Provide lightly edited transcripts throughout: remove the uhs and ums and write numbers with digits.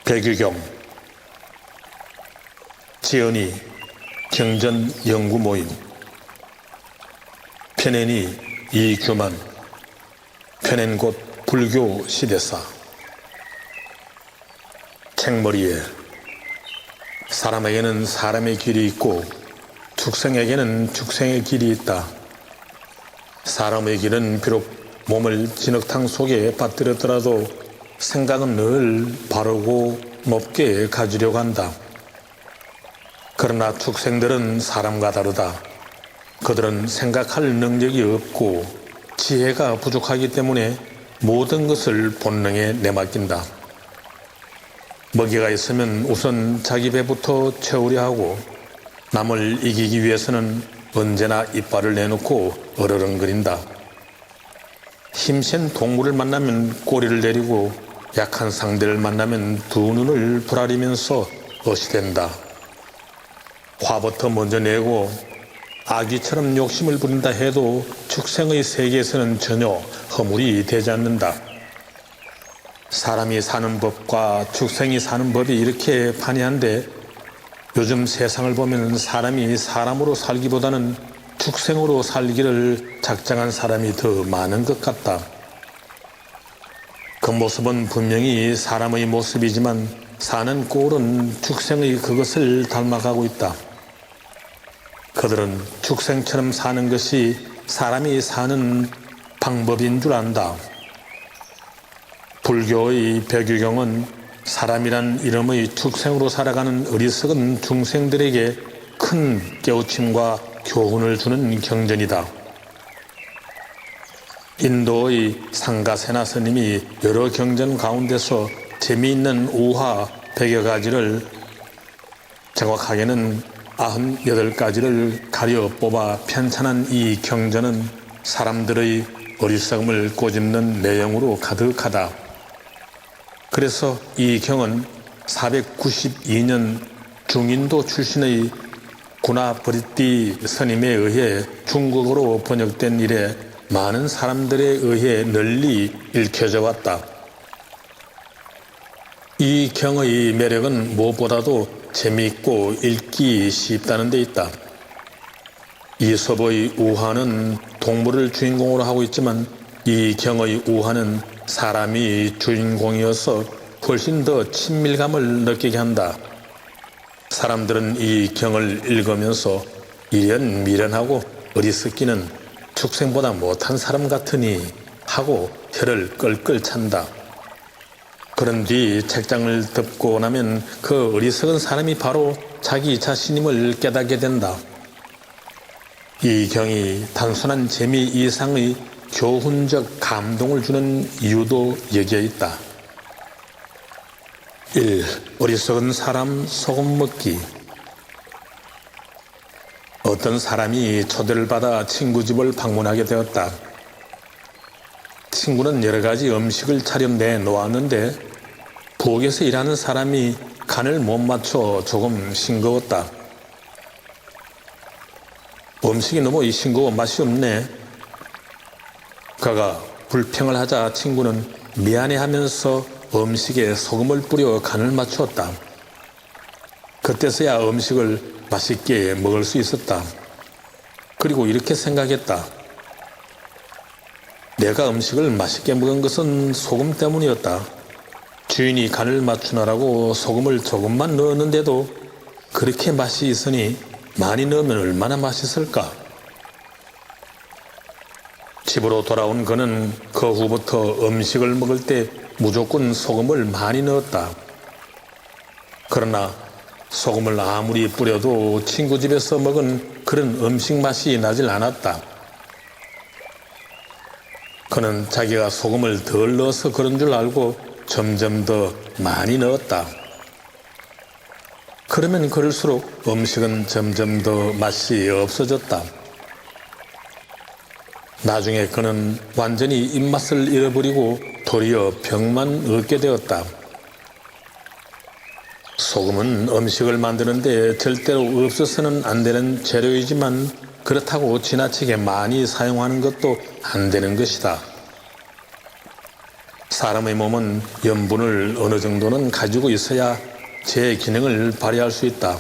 백유경, 지연이 경전 연구 모임, 편엔이 이규만, 편엔 곧 불교 시대사. 책머리에 사람에게는 사람의 길이 있고 축생에게는 축생의 길이 있다. 사람의 길은 비록 몸을 진흙탕 속에 빠뜨렸더라도 생각은 늘 바르고 높게 가지려고 한다. 그러나 축생들은 사람과 다르다. 그들은 생각할 능력이 없고 지혜가 부족하기 때문에 모든 것을 본능에 내맡긴다. 먹이가 있으면 우선 자기 배부터 채우려 하고 남을 이기기 위해서는 언제나 이빨을 내놓고 어르렁거린다. 힘센 동물을 만나면 꼬리를 내리고 약한 상대를 만나면 두 눈을 부라리면서 어시댄다. 화부터 먼저 내고 아기처럼 욕심을 부린다 해도 축생의 세계에서는 전혀 허물이 되지 않는다. 사람이 사는 법과 축생이 사는 법이 이렇게 판이한데 요즘 세상을 보면 사람이 사람으로 살기보다는 축생으로 살기를 작정한 사람이 더 많은 것 같다. 그 모습은 분명히 사람의 모습이지만 사는 꼴은 축생의 그것을 닮아가고 있다. 그들은 축생처럼 사는 것이 사람이 사는 방법인 줄 안다. 불교의 백유경은 사람이란 이름의 축생으로 살아가는 어리석은 중생들에게 큰 깨우침과 교훈을 주는 경전이다. 인도의 상가세나 스님이 여러 경전 가운데서 재미있는 우화 100여 가지를, 정확하게는 98가지를 가려 뽑아 편찬한 이 경전은 사람들의 어리석음을 꼬집는 내용으로 가득하다. 그래서 이 경은 492년 중인도 출신의 구나버리띠 스님에 의해 중국어로 번역된 이래 많은 사람들에 의해 널리 읽혀져 왔다. 이 경의 매력은 무엇보다도 재미있고 읽기 쉽다는 데 있다. 이솝의 우화는 동물을 주인공으로 하고 있지만 이 경의 우화는 사람이 주인공이어서 훨씬 더 친밀감을 느끼게 한다. 사람들은 이 경을 읽으면서 이련미련하고 어리석기는 축생보다 못한 사람 같으니 하고 혀를 끌끌 찬다. 그런 뒤 책장을 덮고 나면 그 어리석은 사람이 바로 자기 자신임을 깨닫게 된다. 이 경이 단순한 재미 이상의 교훈적 감동을 주는 이유도 여기에 있다. 1. 어리석은 사람 소금 먹기. 어떤 사람이 초대를 받아 친구 집을 방문하게 되었다. 친구는 여러 가지 음식을 차려내 놓았는데 부엌에서 일하는 사람이 간을 못 맞춰 조금 싱거웠다. 음식이 너무 싱거워 맛이 없네. 그가 불평을 하자 친구는 미안해하면서 음식에 소금을 뿌려 간을 맞추었다. 그때서야 음식을 맛있게 먹을 수 있었다. 그리고 이렇게 생각했다. 내가 음식을 맛있게 먹은 것은 소금 때문이었다. 주인이 간을 맞추느라고 소금을 조금만 넣었는데도 그렇게 맛이 있으니 많이 넣으면 얼마나 맛있을까? 집으로 돌아온 그는 그 후부터 음식을 먹을 때 무조건 소금을 많이 넣었다. 그러나 소금을 아무리 뿌려도 친구 집에서 먹은 그런 음식 맛이 나질 않았다. 그는 자기가 소금을 덜 넣어서 그런 줄 알고 점점 더 많이 넣었다. 그러면 그럴수록 음식은 점점 더 맛이 없어졌다. 나중에 그는 완전히 입맛을 잃어버리고 도리어 병만 얻게 되었다. 소금은 음식을 만드는데 절대로 없어서는 안 되는 재료이지만 그렇다고 지나치게 많이 사용하는 것도 안 되는 것이다. 사람의 몸은 염분을 어느 정도는 가지고 있어야 제 기능을 발휘할 수 있다.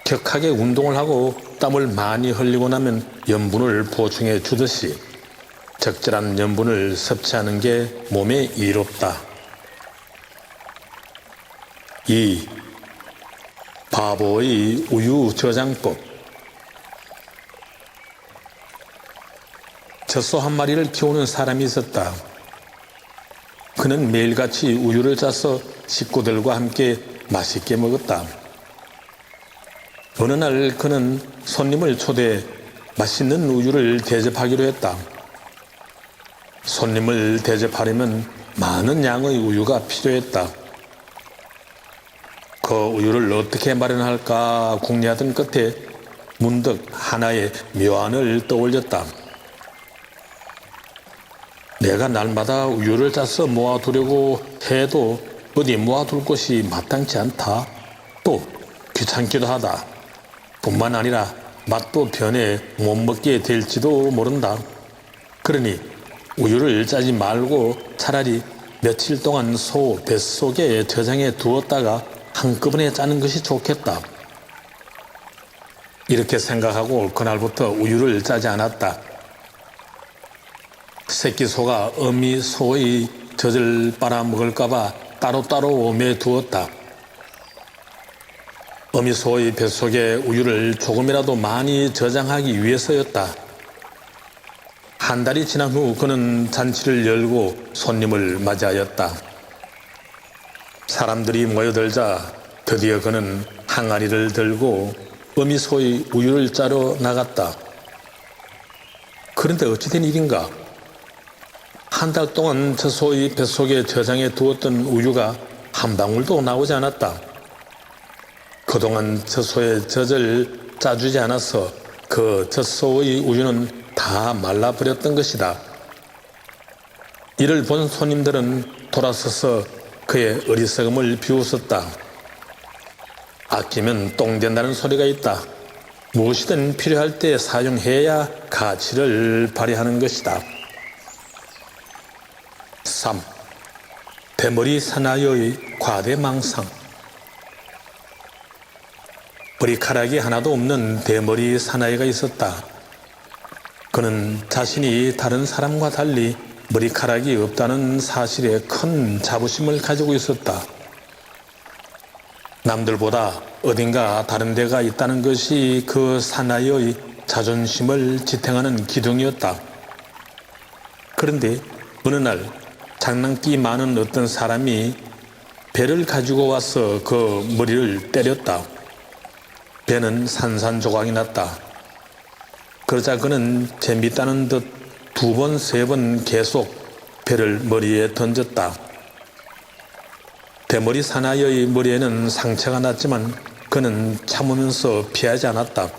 격하게 운동을 하고 땀을 많이 흘리고 나면 염분을 보충해 주듯이 적절한 염분을 섭취하는 게 몸에 이롭다. 2. 바보의 우유 저장법. 젖소 한 마리를 키우는 사람이 있었다. 그는 매일같이 우유를 짜서 식구들과 함께 맛있게 먹었다. 어느 날 그는 손님을 초대해 맛있는 우유를 대접하기로 했다. 손님을 대접하려면 많은 양의 우유가 필요했다. 그 우유를 어떻게 마련할까 궁리하던 끝에 문득 하나의 묘안을 떠올렸다. 내가 날마다 우유를 짜서 모아두려고 해도 어디 모아둘 곳이 마땅치 않다. 또 귀찮기도 하다. 뿐만 아니라 맛도 변해 못 먹게 될지도 모른다. 그러니 우유를 짜지 말고 차라리 며칠 동안 소 뱃속에 저장해 두었다가 한꺼번에 짜는 것이 좋겠다. 이렇게 생각하고 그날부터 우유를 짜지 않았다. 새끼 소가 어미 소의 젖을 빨아먹을까봐 따로따로 매두었다. 어미 소의 뱃속에 우유를 조금이라도 많이 저장하기 위해서였다. 한 달이 지난 후 그는 잔치를 열고 손님을 맞이하였다. 사람들이 모여들자 드디어 그는 항아리를 들고 어미 소의 우유를 짜러 나갔다. 그런데 어찌된 일인가? 한 달 동안 저 소의 뱃속에 저장해 두었던 우유가 한 방울도 나오지 않았다. 그동안 저 소의 젖을 짜주지 않아서 그 젖소의 우유는 다 말라버렸던 것이다. 이를 본 손님들은 돌아서서 그의 어리석음을 비웃었다. 아끼면 똥 된다는 소리가 있다. 무엇이든 필요할 때 사용해야 가치를 발휘하는 것이다. 3. 대머리 사나이의 과대망상. 머리카락이 하나도 없는 대머리 사나이가 있었다. 그는 자신이 다른 사람과 달리 머리카락이 없다는 사실에 큰 자부심을 가지고 있었다. 남들보다 어딘가 다른 데가 있다는 것이 그 사나이의 자존심을 지탱하는 기둥이었다. 그런데 어느 날 장난기 많은 어떤 사람이 배를 가지고 와서 그 머리를 때렸다. 배는 산산조각이 났다. 그러자 그는 재밌다는 듯 2번, 3번 계속 배를 머리에 던졌다. 대머리 사나이의 머리에는 상처가 났지만 그는 참으면서 피하지 않았다.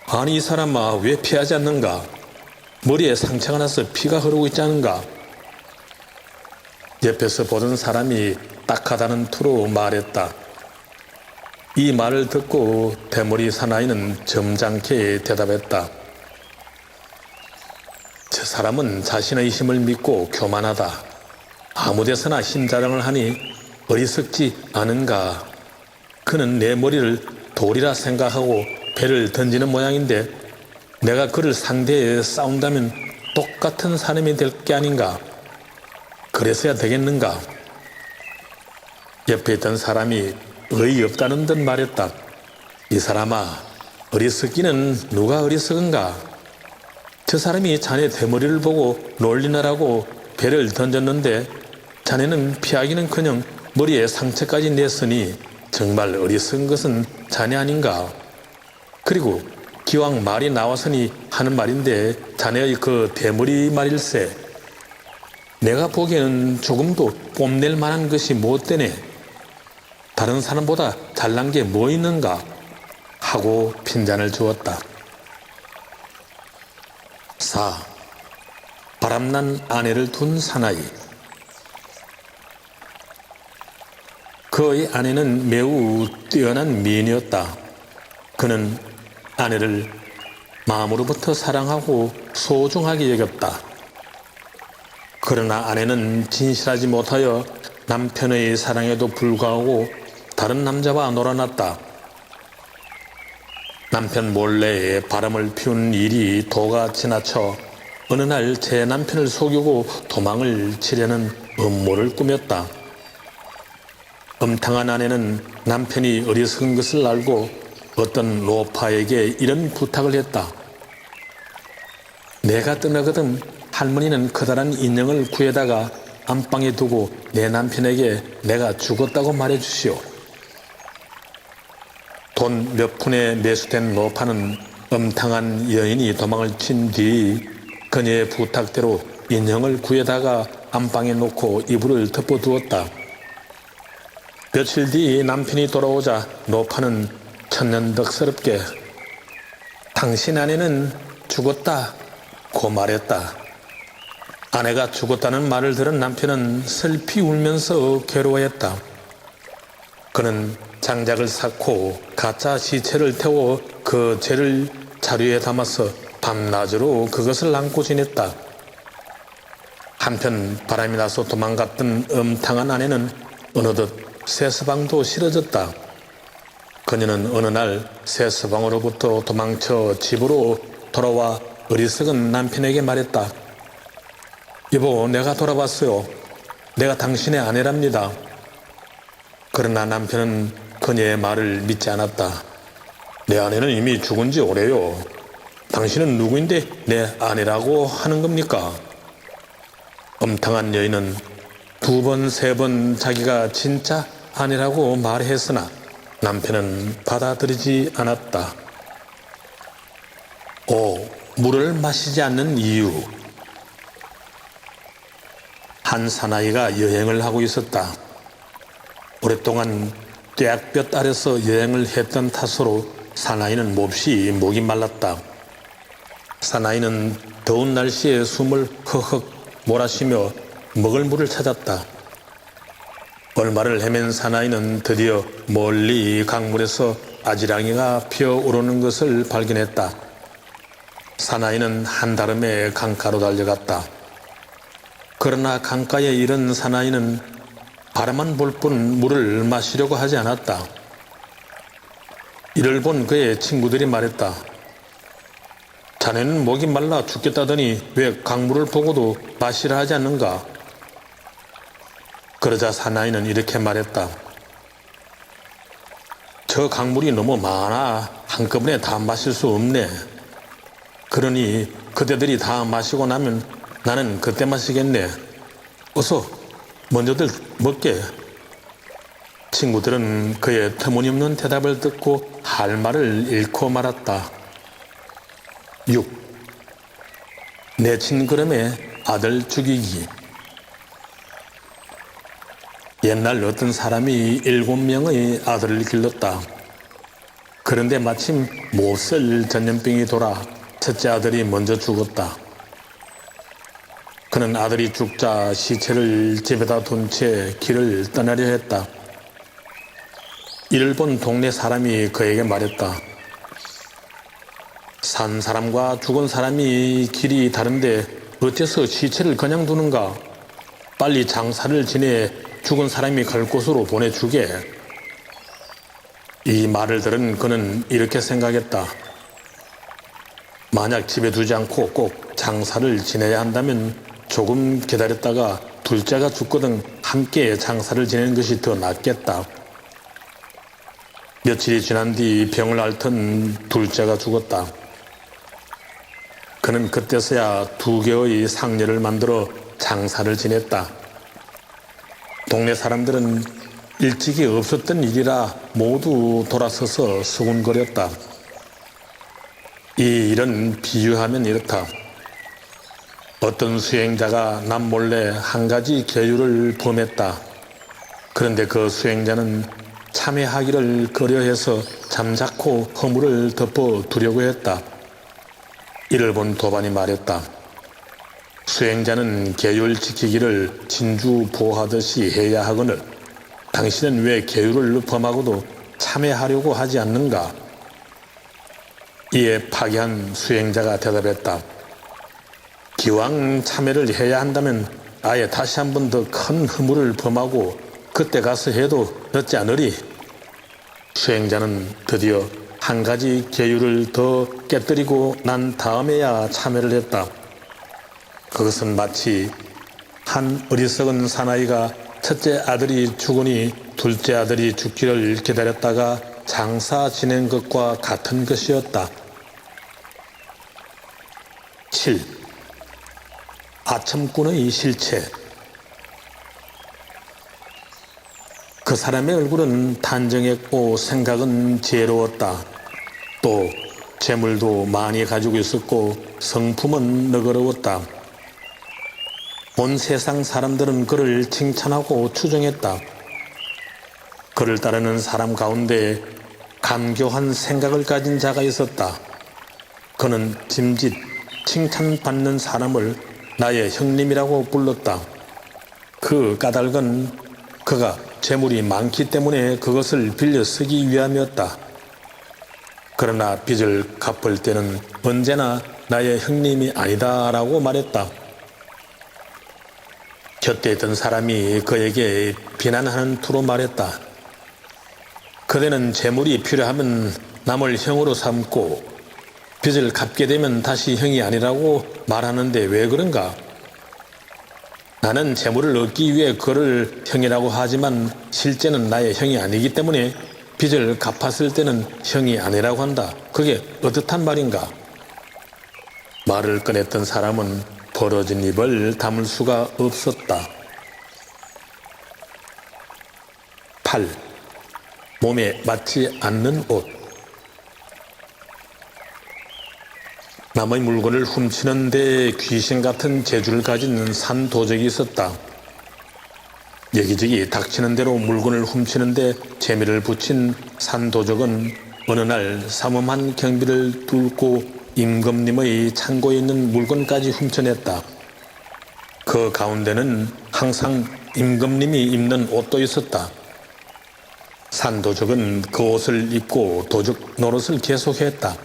아니 이 사람아, 왜 피하지 않는가? 머리에 상처가 나서 피가 흐르고 있지 않은가? 옆에서 보던 사람이 딱하다는 투로 말했다. 이 말을 듣고 대머리 사나이는 점잖게 대답했다. 저 사람은 자신의 힘을 믿고 교만하다. 아무데서나 힘자랑을 하니 어리석지 않은가? 그는 내 머리를 돌이라 생각하고 배를 던지는 모양인데 내가 그를 상대해 싸운다면 똑같은 사람이 될 게 아닌가? 그래서야 되겠는가? 옆에 있던 사람이 어이없다는 듯 말했다. 이 사람아, 어리석기는 누가 어리석은가? 저 사람이 자네 대머리를 보고 놀리느라고 배를 던졌는데 자네는 피하기는커녕 머리에 상처까지 냈으니 정말 어리석은 것은 자네 아닌가? 그리고 기왕 말이 나왔으니 하는 말인데 자네의 그 대머리 말일세. 내가 보기에는 조금도 뽐낼 만한 것이 못 되네. 다른 사람보다 잘난 게 뭐 있는가? 하고 핀잔을 주었다. 4. 바람난 아내를 둔 사나이. 그의 아내는 매우 뛰어난 미인이었다. 그는 아내를 마음으로부터 사랑하고 소중하게 여겼다. 그러나 아내는 진실하지 못하여 남편의 사랑에도 불구하고 다른 남자와 놀아났다. 남편 몰래 바람을 피운 일이 도가 지나쳐 어느 날 제 남편을 속이고 도망을 치려는 음모를 꾸몄다. 음탕한 아내는 남편이 어리석은 것을 알고 어떤 로파에게 이런 부탁을 했다. 내가 떠나거든 할머니는 커다란 인형을 구해다가 안방에 두고 내 남편에게 내가 죽었다고 말해주시오. 돈 몇 푼에 매수된 로파는 음탕한 여인이 도망을 친 뒤 그녀의 부탁대로 인형을 구해다가 안방에 놓고 이불을 덮어두었다. 며칠 뒤 남편이 돌아오자 로파는 천년덕스럽게 당신 아내는 죽었다고 말했다. 아내가 죽었다는 말을 들은 남편은 슬피 울면서 괴로워했다. 그는 장작을 쌓고 가짜 시체를 태워 그 죄를 자루에 담아서 밤낮으로 그것을 안고 지냈다. 한편 바람이 나서 도망갔던 음탕한 아내는 어느덧 세서방도 싫어졌다. 그녀는 어느 날 세서방으로부터 도망쳐 집으로 돌아와 어리석은 남편에게 말했다. 여보, 내가 돌아왔어요. 내가 당신의 아내랍니다. 그러나 남편은 그녀의 말을 믿지 않았다. 내 아내는 이미 죽은 지 오래요. 당신은 누구인데 내 아내라고 하는 겁니까? 음탕한 여인은 두 번, 세 번 자기가 진짜 아내라고 말했으나 남편은 받아들이지 않았다. 물을 마시지 않는 이유. 한 사나이가 여행을 하고 있었다. 오랫동안 뙤약볕 아래서 여행을 했던 탓으로 사나이는 몹시 목이 말랐다. 사나이는 더운 날씨에 숨을 헉헉 몰아쉬며 먹을 물을 찾았다. 얼마를 헤맨 사나이는 드디어 멀리 강물에서 아지랑이가 피어오르는 것을 발견했다. 사나이는 한달음에 강가로 달려갔다. 그러나 강가에 이른 사나이는 바라만 볼 뿐 물을 마시려고 하지 않았다. 이를 본 그의 친구들이 말했다. 자네는 목이 말라 죽겠다더니 왜 강물을 보고도 마시라 하지 않는가? 그러자 사나이는 이렇게 말했다. 저 강물이 너무 많아 한꺼번에 다 마실 수 없네. 그러니 그대들이 다 마시고 나면 나는 그때 마시겠네. 어서 먼저들 먹게. 친구들은 그의 터무니없는 대답을 듣고 할 말을 잃고 말았다. 6. 내친 그름의 아들 죽이기. 옛날 어떤 사람이 7명의 아들을 길렀다. 그런데 마침 못쓸 전염병이 돌아 첫째 아들이 먼저 죽었다. 그는 아들이 죽자 시체를 집에다 둔 채 길을 떠나려 했다. 이를 본 동네 사람이 그에게 말했다. 산 사람과 죽은 사람이 길이 다른데 어째서 시체를 그냥 두는가? 빨리 장사를 지내 죽은 사람이 갈 곳으로 보내주게. 이 말을 들은 그는 이렇게 생각했다. 만약 집에 두지 않고 꼭 장사를 지내야 한다면 조금 기다렸다가 둘째가 죽거든 함께 장사를 지내는 것이 더 낫겠다. 며칠이 지난 뒤 병을 앓던 둘째가 죽었다. 그는 그때서야 2개의 상녀를 만들어 장사를 지냈다. 동네 사람들은 일찍이 없었던 일이라 모두 돌아서서 수군거렸다. 이 일은 비유하면 이렇다. 어떤 수행자가 남몰래 한 가지 계율을 범했다. 그런데 그 수행자는 참회하기를 꺼려해서 잠자코 허물을 덮어두려고 했다. 이를 본 도반이 말했다. 수행자는 계율 지키기를 진주보하듯이 해야 하거늘 당신은 왜 계율을 범하고도 참회하려고 하지 않는가? 이에 파괴한 수행자가 대답했다. 기왕 참회를 해야 한다면 아예 다시 한 번 더 큰 허물을 범하고 그때 가서 해도 늦지 않으리. 수행자는 드디어 한 가지 계율을 더 깨뜨리고 난 다음에야 참회를 했다. 그것은 마치 한 어리석은 사나이가 첫째 아들이 죽으니 둘째 아들이 죽기를 기다렸다가 장사 지낸 것과 같은 것이었다. 7. 아첨꾼의 실체. 그 사람의 얼굴은 단정했고 생각은 지혜로웠다. 또 재물도 많이 가지고 있었고 성품은 너그러웠다. 온 세상 사람들은 그를 칭찬하고 추종했다. 그를 따르는 사람 가운데 감교한 생각을 가진 자가 있었다. 그는 짐짓 칭찬받는 사람을 나의 형님이라고 불렀다. 그 까닭은 그가 재물이 많기 때문에 그것을 빌려 쓰기 위함이었다. 그러나 빚을 갚을 때는 언제나 나의 형님이 아니다라고 말했다. 곁에 있던 사람이 그에게 비난하는 투로 말했다. 그대는 재물이 필요하면 남을 형으로 삼고 빚을 갚게 되면 다시 형이 아니라고 말하는데 왜 그런가? 나는 재물을 얻기 위해 그를 형이라고 하지만 실제는 나의 형이 아니기 때문에 빚을 갚았을 때는 형이 아니라고 한다. 그게 어떻단 말인가? 말을 꺼냈던 사람은 벌어진 입을 다물 수가 없었다. 8. 몸에 맞지 않는 옷. 남의 물건을 훔치는데 귀신 같은 재주를 가진 산도적이 있었다. 여기저기 닥치는 대로 물건을 훔치는데 재미를 붙인 산도적은 어느 날 삼엄한 경비를 뚫고 임금님의 창고에 있는 물건까지 훔쳐냈다. 그 가운데는 항상 임금님이 입는 옷도 있었다. 산도적은 그 옷을 입고 도적 노릇을 계속했다.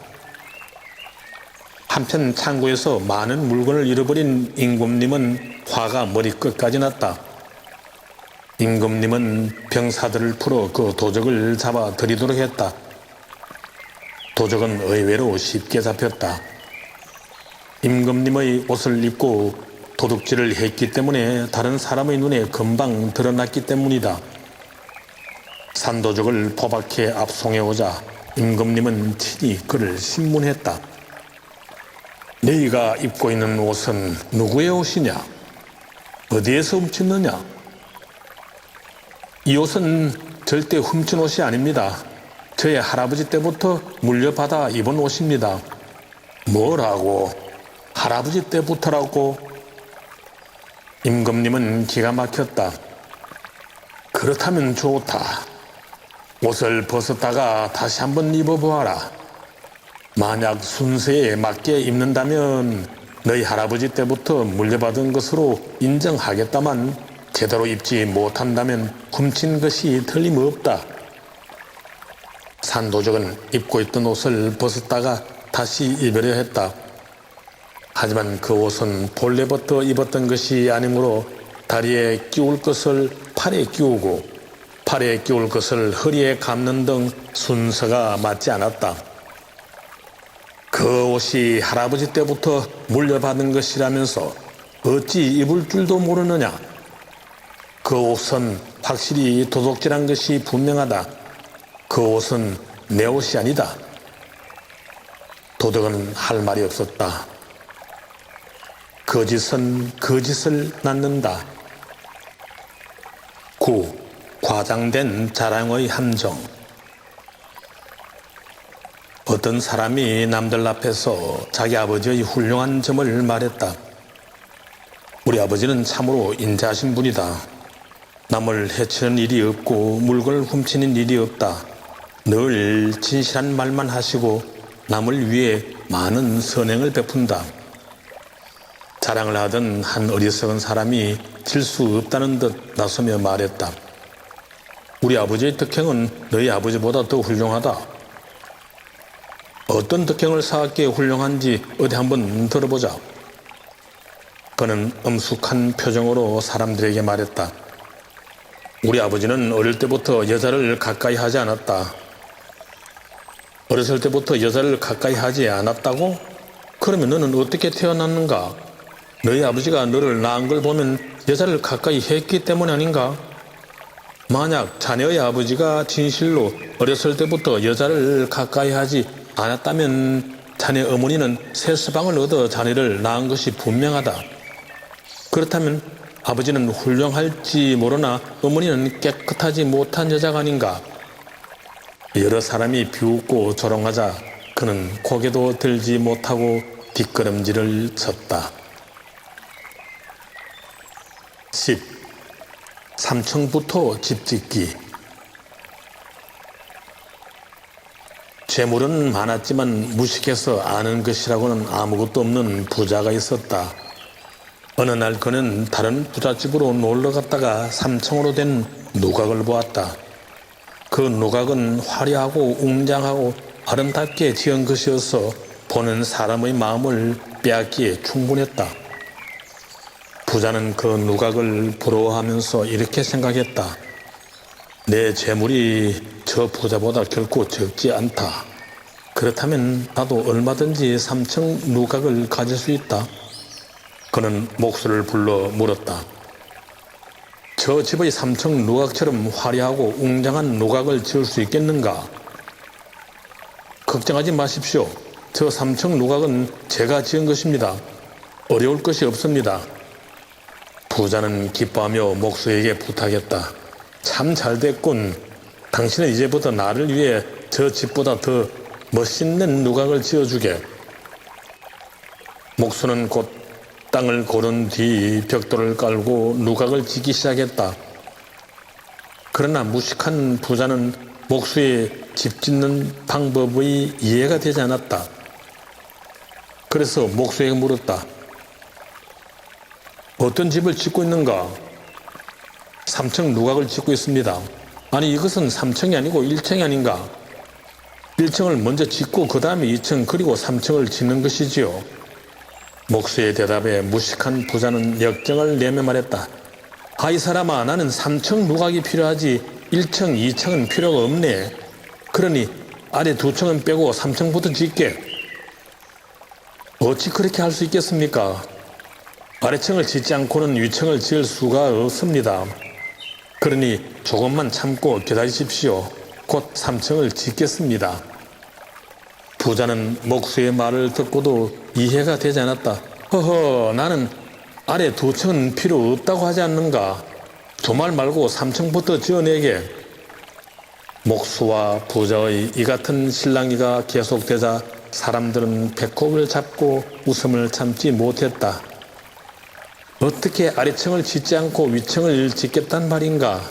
한편 창고에서 많은 물건을 잃어버린 임금님은 화가 머리끝까지 났다. 임금님은 병사들을 풀어 그 도적을 잡아 들이도록 했다. 도적은 의외로 쉽게 잡혔다. 임금님의 옷을 입고 도둑질을 했기 때문에 다른 사람의 눈에 금방 드러났기 때문이다. 산도적을 포박해 압송해오자 임금님은 친히 그를 신문했다. 너희가 입고 있는 옷은 누구의 옷이냐? 어디에서 훔쳤느냐? 이 옷은 절대 훔친 옷이 아닙니다. 저의 할아버지 때부터 물려받아 입은 옷입니다. 뭐라고? 할아버지 때부터라고? 임금님은 기가 막혔다. 그렇다면 좋다. 옷을 벗었다가 다시 한번 입어보아라. 만약 순서에 맞게 입는다면 너희 할아버지 때부터 물려받은 것으로 인정하겠다만 제대로 입지 못한다면 훔친 것이 틀림없다. 산도적은 입고 있던 옷을 벗었다가 다시 입으려 했다. 하지만 그 옷은 본래부터 입었던 것이 아니므로 다리에 끼울 것을 팔에 끼우고 팔에 끼울 것을 허리에 감는 등 순서가 맞지 않았다. 그 옷이 할아버지 때부터 물려받은 것이라면서 어찌 입을 줄도 모르느냐? 그 옷은 확실히 도둑질한 것이 분명하다. 그 옷은 내 옷이 아니다. 도둑은 할 말이 없었다. 거짓은 거짓을 낳는다. 9. 과장된 자랑의 함정. 어떤 사람이 남들 앞에서 자기 아버지의 훌륭한 점을 말했다. 우리 아버지는 참으로 인자하신 분이다. 남을 해치는 일이 없고 물건을 훔치는 일이 없다. 늘 진실한 말만 하시고 남을 위해 많은 선행을 베푼다. 자랑을 하던 한 어리석은 사람이 질 수 없다는 듯 나서며 말했다. 우리 아버지의 덕행은 너희 아버지보다 더 훌륭하다. 어떤 덕행을 쌓았기에 훌륭한지 어디 한번 들어보자. 그는 엄숙한 표정으로 사람들에게 말했다. 우리 아버지는 어릴 때부터 여자를 가까이 하지 않았다. 어렸을 때부터 여자를 가까이 하지 않았다고? 그러면 너는 어떻게 태어났는가? 너희 아버지가 너를 낳은 걸 보면 여자를 가까이 했기 때문 아닌가? 만약 자네의 아버지가 진실로 어렸을 때부터 여자를 가까이 하지 않았다면 자네 어머니는 새 서방을 얻어 자네를 낳은 것이 분명하다. 그렇다면 아버지는 훌륭할지 모르나 어머니는 깨끗하지 못한 여자가 아닌가? 여러 사람이 비웃고 조롱하자 그는 고개도 들지 못하고 뒷걸음질을 쳤다. 10. 삼층부터 집 짓기. 재물은 많았지만 무식해서 아는 것이라고는 아무것도 없는 부자가 있었다. 어느 날 그는 다른 부잣집으로 놀러 갔다가 3층으로 된 노각을 보았다. 그 노각은 화려하고 웅장하고 아름답게 지은 것이어서 보는 사람의 마음을 빼앗기에 충분했다. 부자는 그 노각을 부러워하면서 이렇게 생각했다. 내 재물이 저 부자보다 결코 적지 않다. 그렇다면 나도 얼마든지 3층 노각을 가질 수 있다. 그는 목수를 불러 물었다. 저 집의 3층 노각처럼 화려하고 웅장한 노각을 지을 수 있겠는가? 걱정하지 마십시오. 저 3층 노각은 제가 지은 것입니다. 어려울 것이 없습니다. 부자는 기뻐하며 목수에게 부탁했다. 참 잘됐군. 당신은 이제부터 나를 위해 저 집보다 더 멋있는 노각을 지어주게. 목수는 곧 땅을 고른 뒤 벽돌을 깔고 누각을 짓기 시작했다. 그러나 무식한 부자는 목수의 집 짓는 방법의 이해가 되지 않았다. 그래서 목수에게 물었다. 어떤 집을 짓고 있는가? 3층 누각을 짓고 있습니다. 아니 이것은 3층이 아니고 1층이 아닌가? 1층을 먼저 짓고 그 다음에 2층 그리고 3층을 짓는 것이지요. 목수의 대답에 무식한 부자는 역정을 내며 말했다. 이 사람아, 나는 3층 누각이 필요하지 1층, 2층은 필요가 없네. 그러니 아래 2층은 빼고 3층부터 짓게. 어찌 그렇게 할 수 있겠습니까? 아래층을 짓지 않고는 위층을 지을 수가 없습니다. 그러니 조금만 참고 기다리십시오. 곧 3층을 짓겠습니다. 부자는 목수의 말을 듣고도 이해가 되지 않았다. 허허, 나는 아래 2층은 필요 없다고 하지 않는가? 저 말 말고 3층부터 지어내게. 목수와 부자의 이 같은 실랑이가 계속되자 사람들은 배꼽을 잡고 웃음을 참지 못했다. 어떻게 아래층을 짓지 않고 위층을 짓겠단 말인가?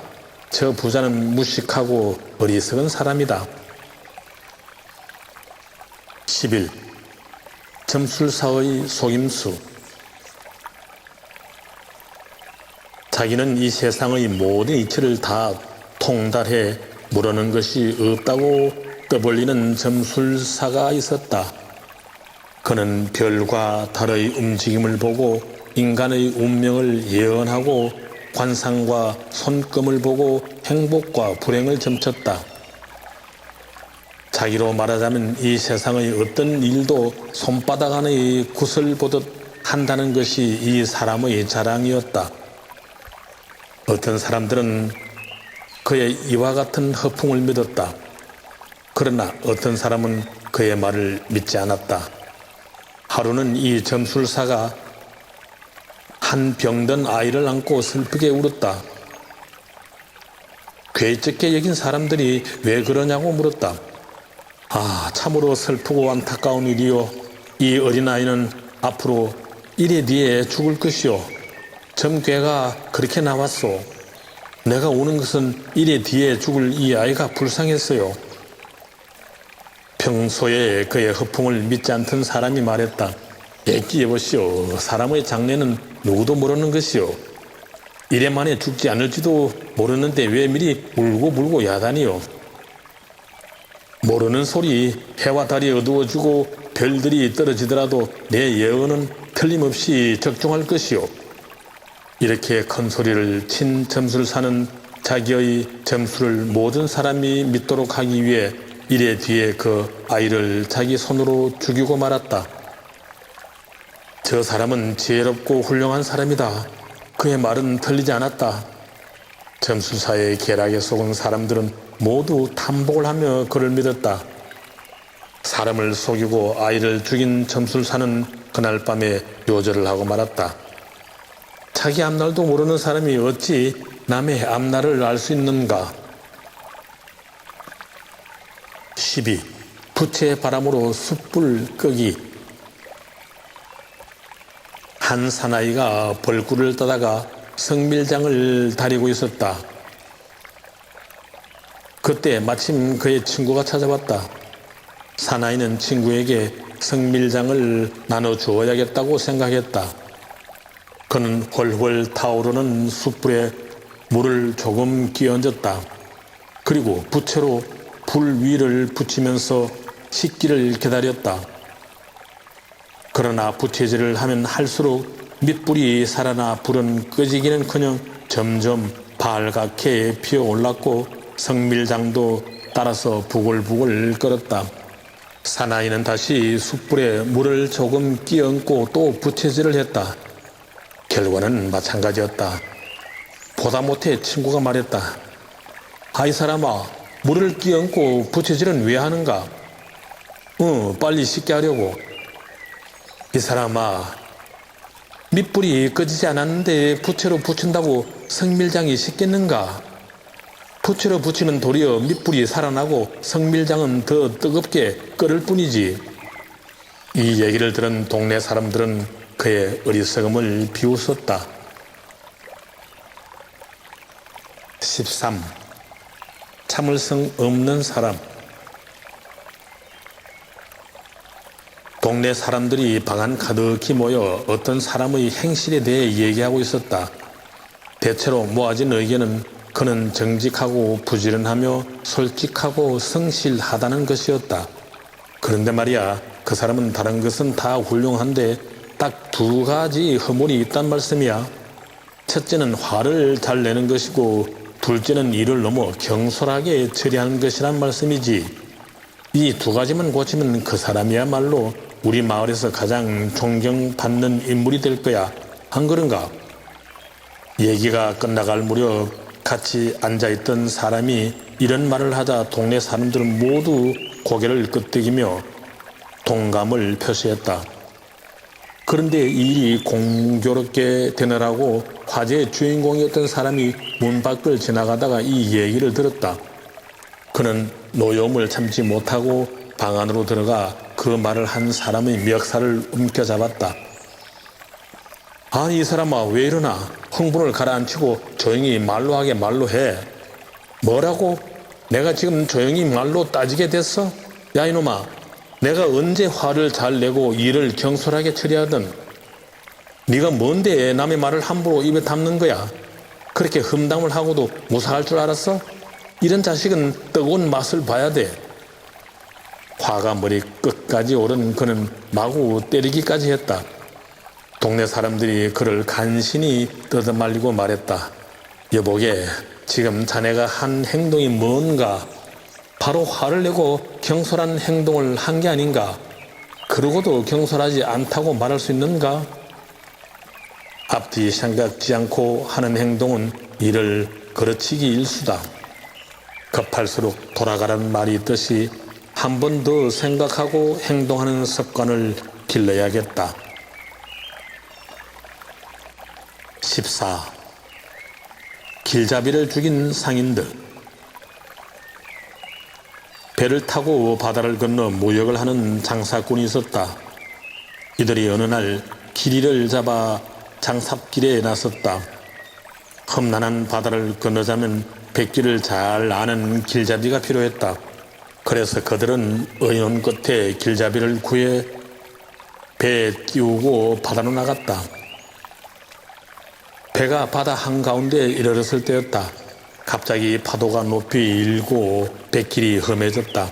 저 부자는 무식하고 어리석은 사람이다. 11. 점술사의 속임수. 자기는 이 세상의 모든 이치를 다 통달해 모르는 것이 없다고 떠벌리는 점술사가 있었다. 그는 별과 달의 움직임을 보고 인간의 운명을 예언하고 관상과 손금을 보고 행복과 불행을 점쳤다. 자기로 말하자면 이 세상의 어떤 일도 손바닥 안의 굿을 보듯 한다는 것이 이 사람의 자랑이었다. 어떤 사람들은 그의 이와 같은 허풍을 믿었다. 그러나 어떤 사람은 그의 말을 믿지 않았다. 하루는 이 점술사가 한 병든 아이를 안고 슬프게 울었다. 괴cep게 여긴 사람들이 왜 그러냐고 물었다. 참으로 슬프고 안타까운 일이요. 이 어린아이는 앞으로 1회 뒤에 죽을 것이요. 점괘가 그렇게 나왔소. 내가 우는 것은 1회 뒤에 죽을 이 아이가 불쌍했어요. 평소에 그의 허풍을 믿지 않던 사람이 말했다. 애기 여보시오. 사람의 장래는 누구도 모르는 것이요. 1회 만에 죽지 않을지도 모르는데 왜 미리 울고 야단이요. 모르는 소리. 해와 달이 어두워지고 별들이 떨어지더라도 내 예언은 틀림없이 적중할 것이요. 이렇게 큰 소리를 친 점술사는 자기의 점수를 모든 사람이 믿도록 하기 위해 이래 뒤에 그 아이를 자기 손으로 죽이고 말았다. 저 사람은 지혜롭고 훌륭한 사람이다. 그의 말은 틀리지 않았다. 점술사의 계략에 속은 사람들은 모두 탐복을 하며 그를 믿었다. 사람을 속이고 아이를 죽인 점술사는 그날 밤에 요절을 하고 말았다. 자기 앞날도 모르는 사람이 어찌 남의 앞날을 알 수 있는가? 12. 부채의 바람으로 숯불 끄기. 한 사나이가 벌꿀을 따다가 성밀장을 다리고 있었다. 그때 마침 그의 친구가 찾아왔다. 사나이는 친구에게 성밀장을 나눠주어야겠다고 생각했다. 그는 훨훨 타오르는 숯불에 물을 조금 끼얹었다. 그리고 부채로 불 위를 붙이면서 식기를 기다렸다. 그러나 부채질을 하면 할수록 밑불이 살아나 불은 끄지기는커녕 점점 발갛게 피어올랐고 성밀장도 따라서 부글부글 끓었다. 사나이는 다시 숯불에 물을 조금 끼얹고 또 부채질을 했다. 결과는 마찬가지였다. 보다 못해 친구가 말했다. 아이 사람아, 물을 끼얹고 부채질은 왜 하는가? 빨리 식게 하려고. 이 사람아, 밑불이 꺼지지 않았는데 부채로 붙인다고 성밀장이 식겠는가? 부채로 붙이면 도리어 밑불이 살아나고 성밀장은 더 뜨겁게 끓을 뿐이지. 이 얘기를 들은 동네 사람들은 그의 어리석음을 비웃었다. 13. 참을성 없는 사람. 동네 사람들이 방 안 가득히 모여 어떤 사람의 행실에 대해 얘기하고 있었다. 대체로 모아진 의견은 그는 정직하고 부지런하며 솔직하고 성실하다는 것이었다. 그런데 말이야, 그 사람은 다른 것은 다 훌륭한데 딱 두 가지 허물이 있단 말씀이야. 첫째는 화를 잘 내는 것이고 둘째는 일을 너무 경솔하게 처리하는 것이란 말씀이지. 이 두 가지만 고치면 그 사람이야말로 우리 마을에서 가장 존경받는 인물이 될 거야. 안 그런가? 얘기가 끝나갈 무렵 같이 앉아있던 사람이 이런 말을 하자 동네 사람들은 모두 고개를 끄덕이며 동감을 표시했다. 그런데 이 일이 공교롭게 되느라고 화제의 주인공이었던 사람이 문 밖을 지나가다가 이 얘기를 들었다. 그는 노여움을 참지 못하고 방 안으로 들어가 그 말을 한 사람의 멱살을 움켜잡았다. 아니, 이 사람아, 왜 이러나? 흥분을 가라앉히고 조용히 말로 하게 말로 해. 뭐라고? 내가 지금 조용히 말로 따지게 됐어? 야, 이놈아, 내가 언제 화를 잘 내고 일을 경솔하게 처리하든 네가 뭔데 남의 말을 함부로 입에 담는 거야? 그렇게 험담을 하고도 무사할 줄 알았어? 이런 자식은 뜨거운 맛을 봐야 돼. 화가 머리 끝까지 오른 그는 마구 때리기까지 했다. 동네 사람들이 그를 간신히 뜯어말리고 말했다. 여보게, 지금 자네가 한 행동이 뭔가? 바로 화를 내고 경솔한 행동을 한 게 아닌가? 그러고도 경솔하지 않다고 말할 수 있는가? 앞뒤 생각지 않고 하는 행동은 이를 그르치기 일수다. 급할수록 돌아가라는 말이 있듯이 한 번 더 생각하고 행동하는 습관을 길러야겠다. 14. 길잡이를 죽인 상인들. 배를 타고 바다를 건너 무역을 하는 장사꾼이 있었다. 이들이 어느 날 길이를 잡아 장삽길에 나섰다. 험난한 바다를 건너자면 뱃길을 잘 아는 길잡이가 필요했다. 그래서 그들은 의논 끝에 길잡이를 구해 배에 띄우고 바다로 나갔다. 배가 바다 한가운데 이르렀을 때였다. 갑자기 파도가 높이 일고 뱃길이 험해졌다.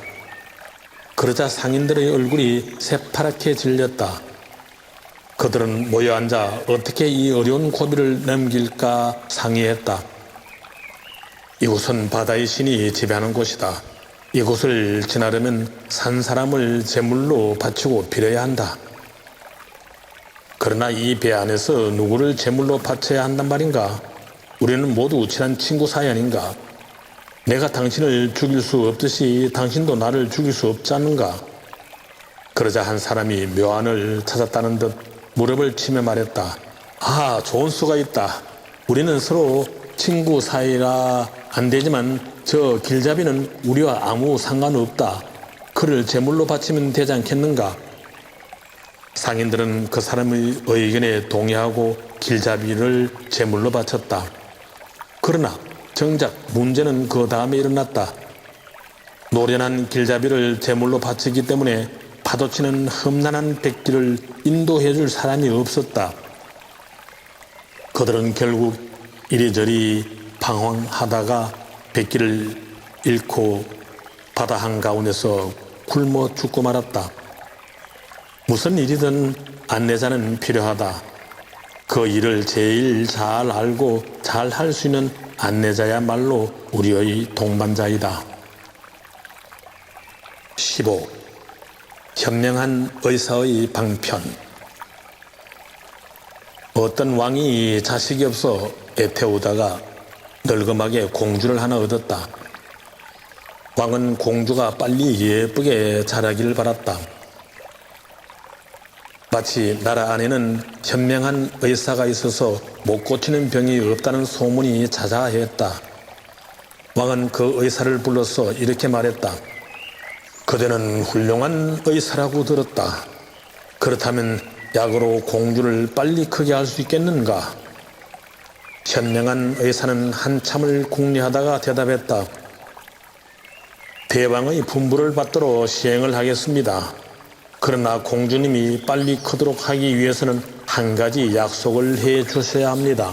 그러자 상인들의 얼굴이 새파랗게 질렸다. 그들은 모여 앉아 어떻게 이 어려운 고비를 넘길까 상의했다. 이곳은 바다의 신이 지배하는 곳이다. 이곳을 지나려면 산 사람을 제물로 바치고 빌어야 한다. 그러나 이 배 안에서 누구를 제물로 바쳐야 한단 말인가? 우리는 모두 친한 친구 사이 아닌가? 내가 당신을 죽일 수 없듯이 당신도 나를 죽일 수 없지 않는가? 그러자 한 사람이 묘안을 찾았다는 듯 무릎을 치며 말했다. 아, 좋은 수가 있다. 우리는 서로 친구 사이라 안 되지만 저 길잡이는 우리와 아무 상관없다. 그를 제물로 바치면 되지 않겠는가? 상인들은 그 사람의 의견에 동의하고 길잡이를 제물로 바쳤다. 그러나 정작 문제는 그 다음에 일어났다. 노련한 길잡이를 제물로 바치기 때문에 파도치는 험난한 백길을 인도해 줄 사람이 없었다. 그들은 결국 이리저리 방황하다가 백길을 잃고 바다 한가운데서 굶어 죽고 말았다. 무슨 일이든 안내자는 필요하다. 그 일을 제일 잘 알고 잘 할 수 있는 안내자야말로 우리의 동반자이다. 15. 현명한 의사의 방편. 어떤 왕이 자식이 없어 애태우다가 늙음하게 공주를 하나 얻었다. 왕은 공주가 빨리 예쁘게 자라기를 바랐다. 마치 나라 안에는 현명한 의사가 있어서 못 고치는 병이 없다는 소문이 자자했다. 왕은 그 의사를 불러서 이렇게 말했다. 그대는 훌륭한 의사라고 들었다. 그렇다면 약으로 공주를 빨리 크게 할 수 있겠는가? 현명한 의사는 한참을 궁리하다가 대답했다. 대왕의 분부를 받들어 시행을 하겠습니다. 그러나 공주님이 빨리 크도록 하기 위해서는 한 가지 약속을 해 주셔야 합니다.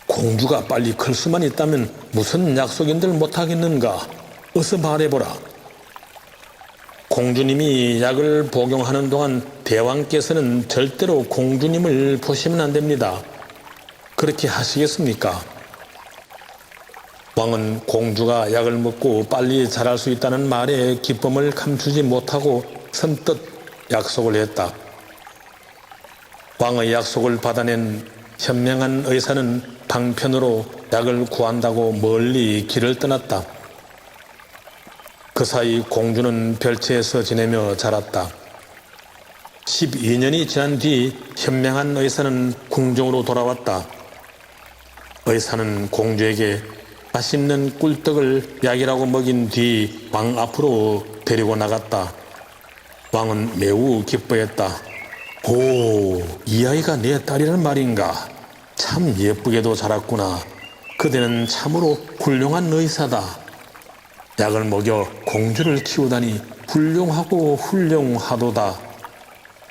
공주가 빨리 클 수만 있다면 무슨 약속인들 못하겠는가? 어서 말해보라. 공주님이 약을 복용하는 동안 대왕께서는 절대로 공주님을 보시면 안 됩니다. 그렇게 하시겠습니까? 왕은 공주가 약을 먹고 빨리 자랄 수 있다는 말에 기쁨을 감추지 못하고 선뜻 약속을 했다. 왕의 약속을 받아낸 현명한 의사는 방편으로 약을 구한다고 멀리 길을 떠났다. 그 사이 공주는 별채에서 지내며 자랐다. 12년이 지난 뒤 현명한 의사는 궁정으로 돌아왔다. 의사는 공주에게 맛있는 꿀떡을 약이라고 먹인 뒤 왕 앞으로 데리고 나갔다. 왕은 매우 기뻐했다. 오, 이 아이가 내 딸이란 말인가? 참 예쁘게도 자랐구나. 그대는 참으로 훌륭한 의사다. 약을 먹여 공주를 키우다니 훌륭하고 훌륭하도다.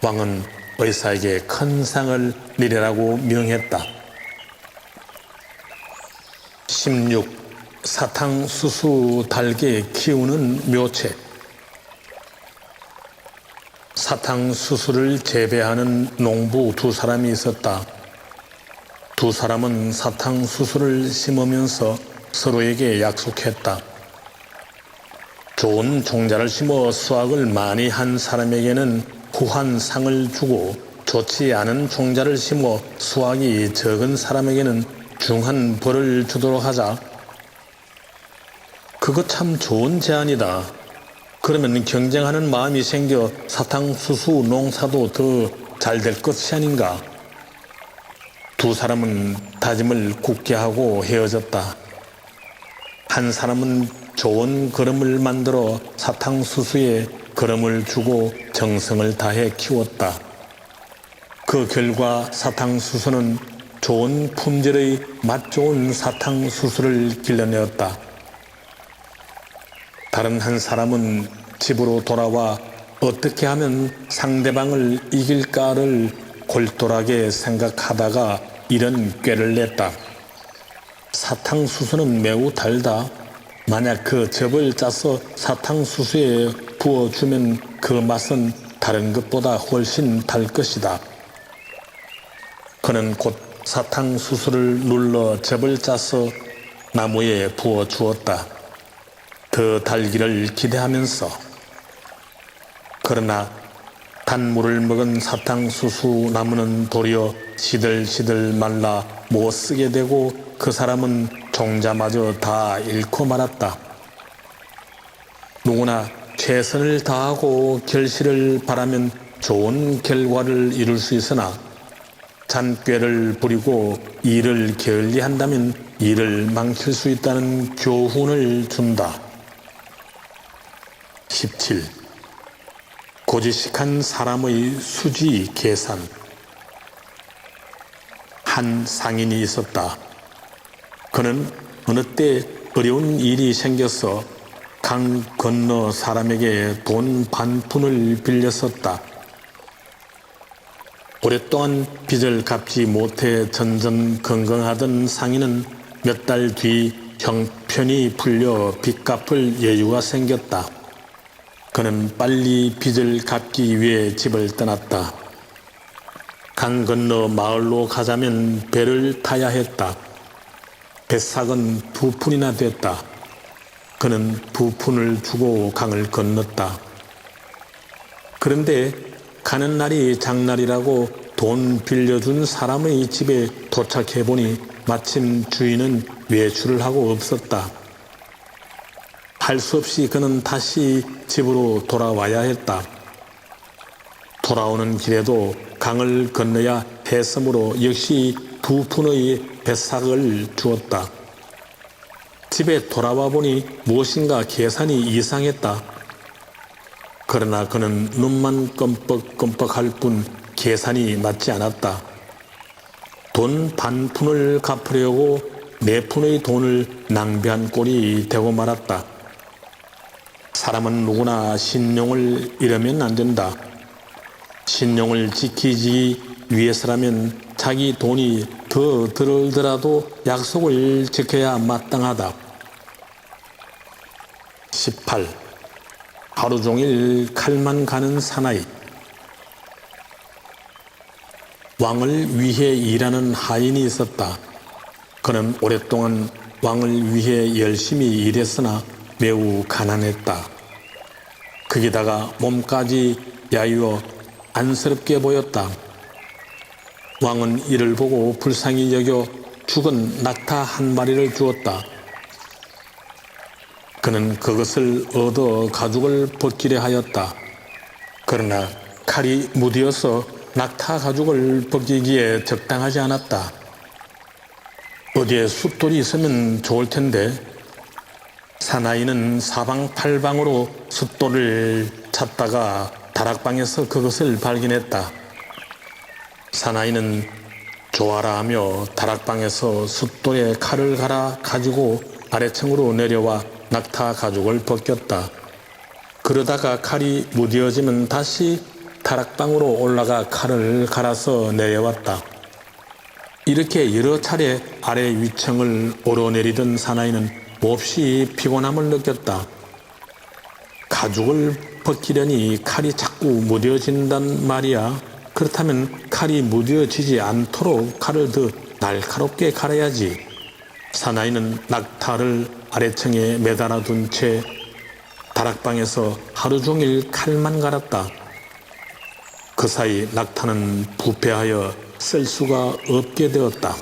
왕은 의사에게 큰 상을 내리라고 명했다. 16. 사탕수수 달게 키우는 묘책. 사탕수수를 재배하는 농부 두 사람이 있었다. 두 사람은 사탕수수를 심으면서 서로에게 약속했다. 좋은 종자를 심어 수확을 많이 한 사람에게는 후한 상을 주고 좋지 않은 종자를 심어 수확이 적은 사람에게는 중한 벌을 주도록 하자. 그거 참 좋은 제안이다. 그러면 경쟁하는 마음이 생겨 사탕수수 농사도 더 잘 될 것이 아닌가. 두 사람은 다짐을 굳게 하고 헤어졌다. 한 사람은 좋은 거름을 만들어 사탕수수에 거름을 주고 정성을 다해 키웠다. 그 결과 사탕수수는 좋은 품질의 맛 좋은 사탕수수를 길러내었다. 다른 한 사람은 집으로 돌아와 어떻게 하면 상대방을 이길까를 골똘하게 생각하다가 이런 꾀를 냈다. 사탕수수는 매우 달다. 만약 그 즙을 짜서 사탕수수에 부어주면 그 맛은 다른 것보다 훨씬 달 것이다. 그는 곧 사탕수수를 눌러 즙을 짜서 나무에 부어 주었다. 더 달기를 기대하면서. 그러나 단물을 먹은 사탕수수 나무는 도리어 시들시들 말라 못 쓰게 되고 그 사람은 종자마저 다 잃고 말았다. 누구나 최선을 다하고 결실을 바라면 좋은 결과를 이룰 수 있으나 잔꾀를 부리고 일을 게을리한다면 일을 망칠 수 있다는 교훈을 준다. 17. 고지식한 사람의 수지 계산. 한 상인이 있었다. 그는 어느 때 어려운 일이 생겨서 강 건너 사람에게 돈 반푼을 빌렸었다. 오랫동안 빚을 갚지 못해 전전긍긍하던 상인은 몇 달 뒤 형편이 풀려 빚 갚을 여유가 생겼다. 그는 빨리 빚을 갚기 위해 집을 떠났다. 강 건너 마을로 가자면 배를 타야 했다. 뱃삭은 2푼이나 됐다. 그는 2푼을 주고 강을 건넜다. 그런데 가는 날이 장날이라고 돈 빌려준 사람의 집에 도착해보니 마침 주인은 외출을 하고 없었다. 할 수 없이 그는 다시 집으로 돌아와야 했다. 돌아오는 길에도 강을 건너야 해섬으로 역시 2푼의 뱃삭을 주었다. 집에 돌아와 보니 무엇인가 계산이 이상했다. 그러나 그는 눈만 끔뻑끔뻑할 뿐 계산이 맞지 않았다. 돈 반푼을 갚으려고 4푼의 돈을 낭비한 꼴이 되고 말았다. 사람은 누구나 신용을 잃으면 안 된다. 신용을 지키기 위해서라면 자기 돈이 더 들더라도 약속을 지켜야 마땅하다. 18. 하루 종일 칼만 가는 사나이. 왕을 위해 일하는 하인이 있었다. 그는 오랫동안 왕을 위해 열심히 일했으나 매우 가난했다. 거기다가 몸까지 야유어 안쓰럽게 보였다. 왕은 이를 보고 불쌍히 여겨 죽은 낙타 한 마리를 주었다. 그는 그것을 얻어 가죽을 벗기려 하였다. 그러나 칼이 무디어서 낙타 가죽을 벗기기에 적당하지 않았다. 어디에 숫돌이 있으면 좋을 텐데 사나이는 사방팔방으로 숫돌을 찾다가 다락방에서 그것을 발견했다. 사나이는 좋아라 하며 다락방에서 숫돌에 칼을 갈아 가지고 아래층으로 내려와 낙타 가죽을 벗겼다. 그러다가 칼이 무뎌지면 다시 다락방으로 올라가 칼을 갈아서 내려왔다. 이렇게 여러 차례 아래 위층을 오르내리던 사나이는 몹시 피곤함을 느꼈다. 가죽을 벗기려니 칼이 자꾸 무뎌진단 말이야. 그렇다면 칼이 무뎌지지 않도록 칼을 더 날카롭게 갈아야지. 사나이는 낙타를 아래층에 매달아 둔 채 다락방에서 하루 종일 칼만 갈았다. 그 사이 낙타는 부패하여 쓸 수가 없게 되었다.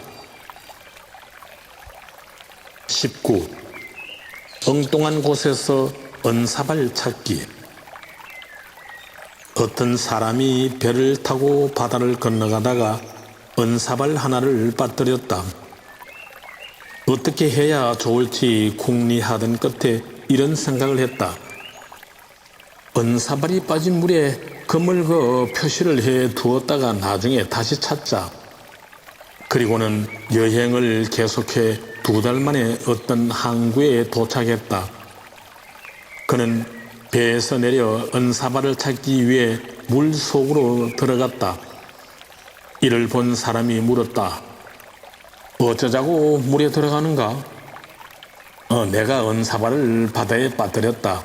19. 엉뚱한 곳에서 은사발 찾기. 어떤 사람이 배를 타고 바다를 건너가다가 은사발 하나를 빠뜨렸다. 어떻게 해야 좋을지 궁리하던 끝에 이런 생각을 했다. 은사발이 빠진 물에 그물거 표시를 해 두었다가 나중에 다시 찾자. 그리고는 여행을 계속해 2달 만에 어떤 항구에 도착했다. 그는 배에서 내려 은사발을 찾기 위해 물 속으로 들어갔다. 이를 본 사람이 물었다. 어쩌자고 물에 들어가는가? 내가 은사발을 바다에 빠뜨렸다.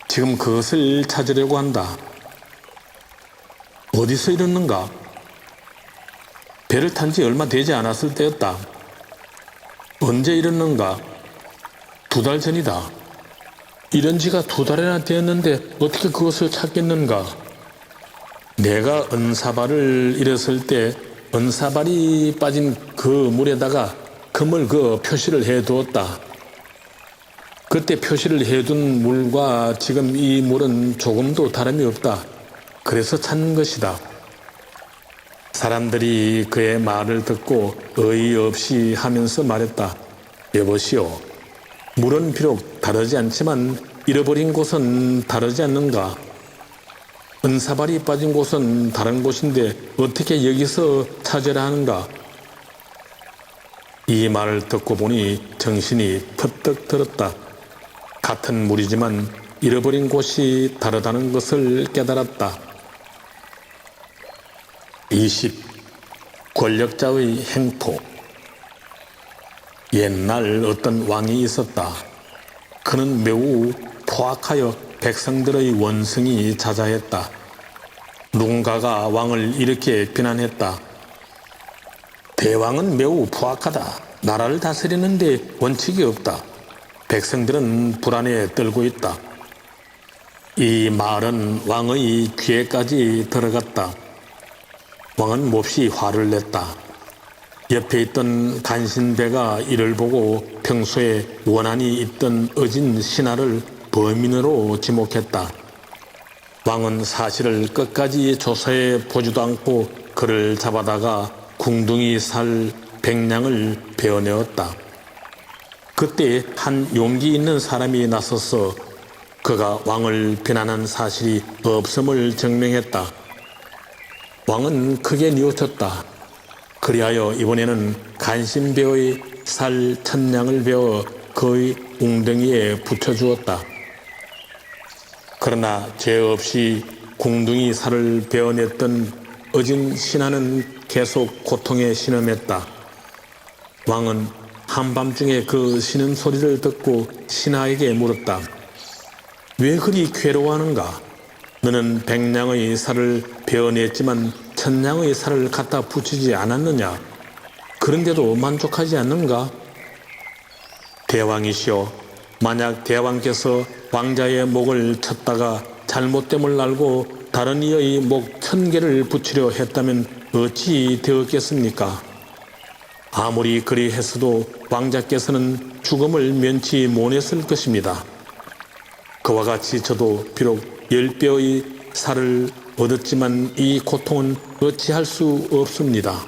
지금 그것을 찾으려고 한다. 어디서 이랬는가? 배를 탄 지 얼마 되지 않았을 때였다. 언제 이랬는가? 2달 전이다. 이런 지가 2달이나 되었는데 어떻게 그것을 찾겠는가? 내가 은사발을 잃었을 때 은사발이 빠진 그 물에다가 그물 표시를 해두었다. 그때 표시를 해둔 물과 지금 이 물은 조금도 다름이 없다. 그래서 찾는 것이다. 사람들이 그의 말을 듣고 어이없이 하면서 말했다. 여보시오, 물은 비록 다르지 않지만 잃어버린 곳은 다르지 않는가? 은사발이 빠진 곳은 다른 곳인데 어떻게 여기서 찾으라 하는가? 이 말을 듣고 보니 정신이 퍼뜩 들었다. 같은 물이지만 잃어버린 곳이 다르다는 것을 깨달았다. 20. 권력자의 행포. 옛날 어떤 왕이 있었다. 그는 매우 포악하여 백성들의 원성이 자자했다. 누군가가 왕을 이렇게 비난했다. 대왕은 매우 포악하다. 나라를 다스리는데 원칙이 없다. 백성들은 불안에 떨고 있다. 이 말은 왕의 귀에까지 들어갔다. 왕은 몹시 화를 냈다. 옆에 있던 간신배가 이를 보고 평소에 원한이 있던 어진 신하를 범인으로 지목했다. 왕은 사실을 끝까지 조사해 보지도 않고 그를 잡아다가 궁둥이 살 100냥을 베어내었다. 그때 한 용기 있는 사람이 나서서 그가 왕을 비난한 사실이 없음을 증명했다. 왕은 크게 뉘우쳤다. 그리하여 이번에는 간신배의 살 1000냥을 베어 그의 웅덩이에 붙여주었다. 그러나 죄 없이 궁둥이 살을 베어냈던 어진 신하는 계속 고통에 신음했다. 왕은 한밤중에 그 신음 소리를 듣고 신하에게 물었다. 왜 그리 괴로워하는가? 너는 100냥의 살을 베어냈지만 1000냥의 살을 갖다 붙이지 않았느냐? 그런데도 만족하지 않는가? 대왕이시여, 만약 대왕께서 왕자의 목을 쳤다가 잘못됨을 알고 다른 이의 목 1000개를 붙이려 했다면 어찌 되었겠습니까? 아무리 그리 했어도 왕자께서는 죽음을 면치 못했을 것입니다. 그와 같이 저도 비록 10뼈의 살을 얻었지만 이 고통은 어찌할 수 없습니다.